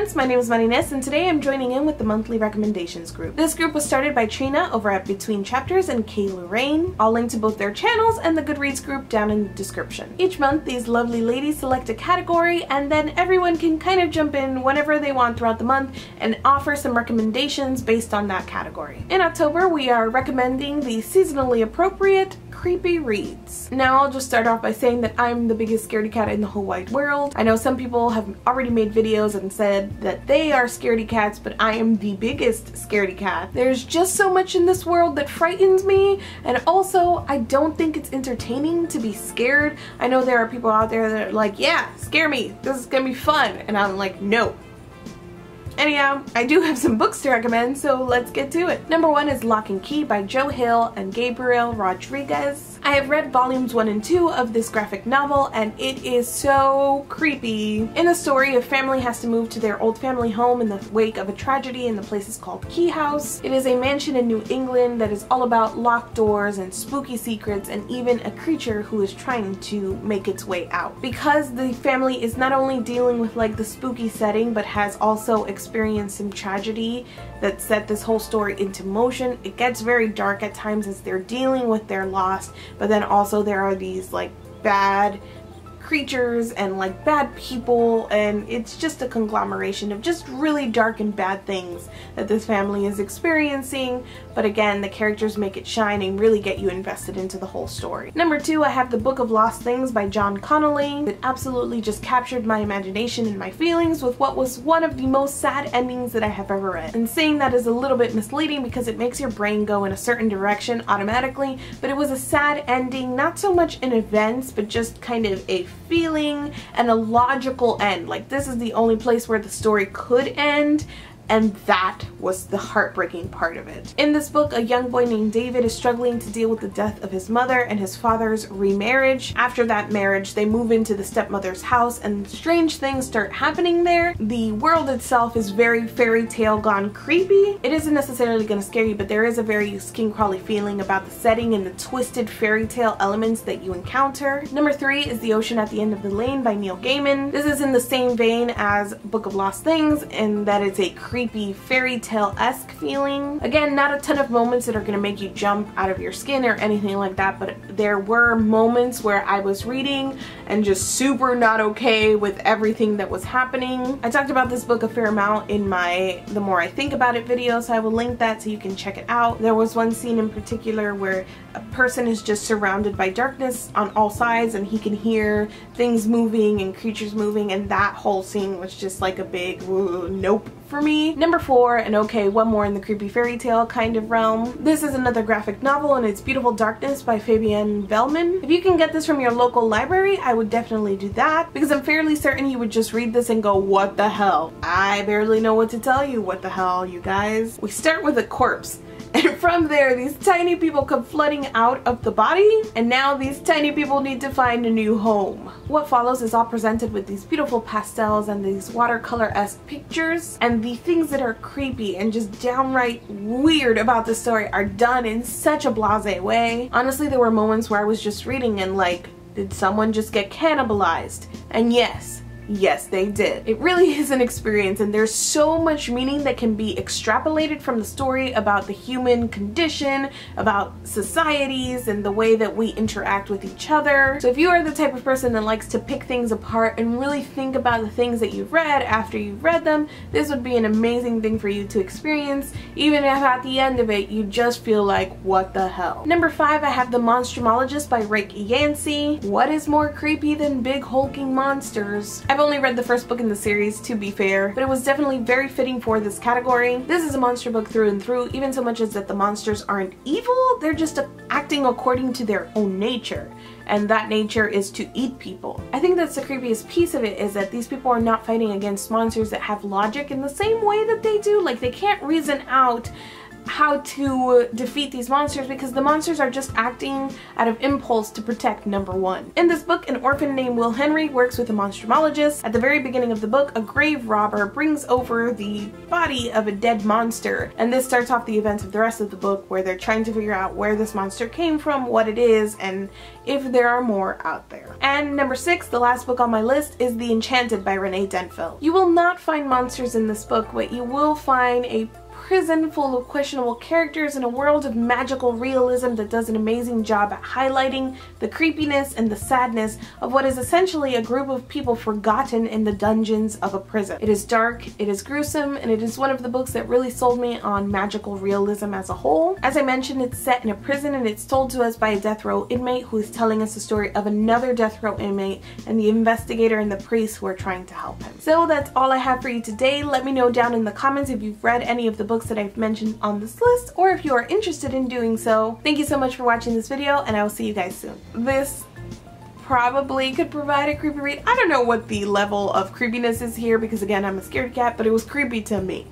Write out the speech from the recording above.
friends, my name is Marinés and today I'm joining in with the monthly recommendations group. This group was started by Trina over at Between Chapters and Kay Lorraine. I'll link to both their channels and the Goodreads group down in the description. Each month these lovely ladies select a category and then everyone can kind of jump in whenever they want throughout the month and offer some recommendations based on that category. In October we are recommending the seasonally appropriate creepy reads. Now I'll just start off by saying that I'm the biggest scaredy cat in the whole wide world. I know some people have already made videos and said that they are scaredy cats, but I am the biggest scaredy cat. There's just so much in this world that frightens me, and also I don't think it's entertaining to be scared. I know there are people out there that are like, yeah, scare me, this is gonna be fun, and I'm like, no. Anyhow, I do have some books to recommend, so let's get to it. Number 1 is Lock and Key by Joe Hill and Gabriel Rodriguez. I have read volumes 1 and 2 of this graphic novel and it is so creepy. In the story, a family has to move to their old family home in the wake of a tragedy, and the place is called Key House. It is a mansion in New England that is all about locked doors and spooky secrets and even a creature who is trying to make its way out. Because the family is not only dealing with like the spooky setting but has also experienced some tragedy that set this whole story into motion, it gets very dark at times as they're dealing with their loss. But then also there are these like bad creatures and like bad people, and it's just a conglomeration of just really dark and bad things that this family is experiencing. But again, the characters make it shine and really get you invested into the whole story. Number 2, I have The Book of Lost Things by John Connolly. It absolutely just captured my imagination and my feelings with what was one of the most sad endings that I have ever read. And saying that is a little bit misleading because it makes your brain go in a certain direction automatically, but it was a sad ending, not so much in events, but just kind of a feeling and a logical end. Like, this is the only place where the story could end, and that was the heartbreaking part of it. In this book, a young boy named David is struggling to deal with the death of his mother and his father's remarriage. After that marriage, they move into the stepmother's house and strange things start happening there. The world itself is very fairy tale gone creepy. It isn't necessarily going to scare you, but there is a very skin crawly feeling about the setting and the twisted fairy tale elements that you encounter. Number 3 is The Ocean at the End of the Lane by Neil Gaiman. This is in the same vein as Book of Lost Things in that it's a creepy fairy tale-esque feeling. Again, not a ton of moments that are going to make you jump out of your skin or anything like that, but there were moments where I was reading and just super not okay with everything that was happening. I talked about this book a fair amount in my The More I Think About It video, so I will link that so you can check it out. There was one scene in particular where a person is just surrounded by darkness on all sides and he can hear things moving and creatures moving, and that whole scene was just like a big nope for me. Number 4, and okay, one more in the creepy fairy tale kind of realm. This is another graphic novel and it's Beautiful Darkness by Fabienne Bellman. If you can get this from your local library, I would definitely do that, because I'm fairly certain you would just read this and go, what the hell? I barely know what to tell you. What the hell, you guys? We start with a corpse. And from there, these tiny people come flooding out of the body, and now these tiny people need to find a new home. What follows is all presented with these beautiful pastels and these watercolor-esque pictures, and the things that are creepy and just downright weird about the story are done in such a blasé way. Honestly, there were moments where I was just reading and like, did someone just get cannibalized? And yes, they did. It really is an experience, and there's so much meaning that can be extrapolated from the story about the human condition, about societies, and the way that we interact with each other. So if you are the type of person that likes to pick things apart and really think about the things that you've read after you've read them, this would be an amazing thing for you to experience, even if at the end of it you just feel like, what the hell. Number 5, I have The Monstrumologist by Rick Yancey. What is more creepy than big hulking monsters? I've only read the first book in the series, to be fair, but it was definitely very fitting for this category. This is a monster book through and through, even so much as that the monsters aren't evil, they're just acting according to their own nature, and that nature is to eat people. I think that's the creepiest piece of it, is that these people are not fighting against monsters that have logic in the same way that they do. Like, they can't reason out how to defeat these monsters because the monsters are just acting out of impulse to protect number one. In this book, an orphan named Will Henry works with a monstrumologist. At the very beginning of the book, a grave robber brings over the body of a dead monster, and this starts off the events of the rest of the book where they're trying to figure out where this monster came from, what it is, and if there are more out there. And number 6, the last book on my list, is The Enchanted by Renee Denfeld. You will not find monsters in this book, but you will find a prison full of questionable characters in a world of magical realism that does an amazing job at highlighting the creepiness and the sadness of what is essentially a group of people forgotten in the dungeons of a prison. It is dark, it is gruesome, and it is one of the books that really sold me on magical realism as a whole. As I mentioned, it's set in a prison and it's told to us by a death row inmate who is telling us the story of another death row inmate and the investigator and the priest who are trying to help him. So that's all I have for you today. Let me know down in the comments if you've read any of the books that I've mentioned on this list, or if you are interested in doing so. Thank you so much for watching this video, and I will see you guys soon. This probably could provide a creepy read. I don't know what the level of creepiness is here because again, I'm a scared cat, but it was creepy to me.